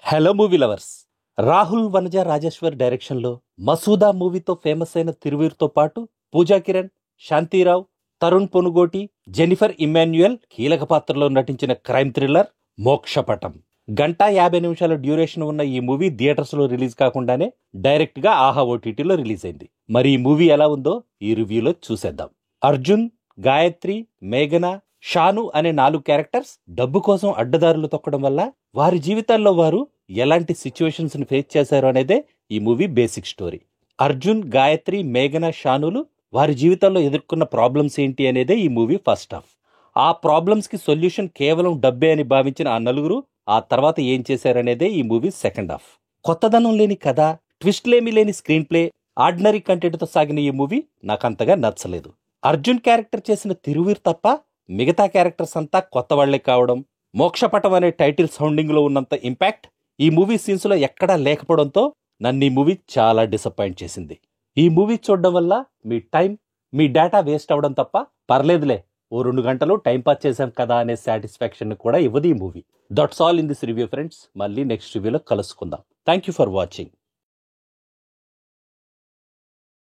Hello movie lovers. Rahul Vanaja Rajeshwar డైరెక్షన్లో మసూదా మూవీతో famous అయిన తిరువీర్తో పాటు పూజా కిరణ్, శాంతిరావు, తరుణ్ పొనుగోటి, జెనిఫర్ ఇమ్మాన్యుయల్ కీలక పాత్రలో నటించిన క్రైమ్ థ్రిల్లర్ మోక్షపటం. 1:50 డ్యూరేషన్ ఉన్న ఈ మూవీ థియేటర్స్లో రిలీజ్ కాకుండానే డైరెక్ట్గా ఆహా ఓటీటీలో రిలీజ్ అయింది. మరి ఈ మూవీ ఎలా ఉందో ఈ రివ్యూలో చూసేద్దాం. అర్జున్, గాయత్రి, మేఘన, షాను అనే 4 క్యారెక్టర్స్ డబ్బు కోసం అడ్డదారులు తొక్కడం వల్ల వారి జీవితాల్లో వారు ఎలాంటి సిచ్యువేషన్స్ ని ఫేస్ చేశారు అనేదే ఈ movie basic story. Arjun, Gayatri, మేఘన, షానులు వారి జీవితాల్లో ఎదుర్కొన్న ప్రాబ్లమ్స్ ఏంటి అనేదే ఈ మూవీ ఫస్ట్ హాఫ్. ఆ ప్రాబ్లమ్స్ కి సొల్యూషన్ కేవలం డబ్బే అని భావించిన ఆ నలుగురు ఆ తర్వాత ఏం చేశారనేదే ఈ మూవీ సెకండ్ హాఫ్. కొత్తదనం లేని కథ, ట్విస్ట్లేమీ లేని స్క్రీన్ ప్లే, ఆర్డినరీ కంటెంట్తో సాగిన ఈ మూవీ నాకంతగా నచ్చలేదు. అర్జున్ క్యారెక్టర్ చేసిన తిరువీర్ తప్ప మిగతా క్యారెక్టర్స్ అంతా కొత్త వాళ్లే కావడం, మోక్షపటం అనే టైటిల్ సౌండింగ్ లో ఉన్నంత ఇంపాక్ట్ ఈ మూవీ సీన్స్ లో ఎక్కడా లేకపోవడంతో నన్ను ఈ మూవీ చాలా డిసప్పాయింట్ చేసింది. ఈ మూవీ చూడడం వల్ల మీ టైం, మీ డేటా వేస్ట్ అవడం తప్ప పర్లేదులే, ఓ 2 గంటలు టైం పాస్ చేశాం కదా అనే సాటిస్ఫాక్షన్ కూడా ఇవ్వదు ఈ movie. That's all in this review friends. మళ్ళీ నెక్స్ట్ రివ్యూలో కలుసుకుందాం. Thank you for watching.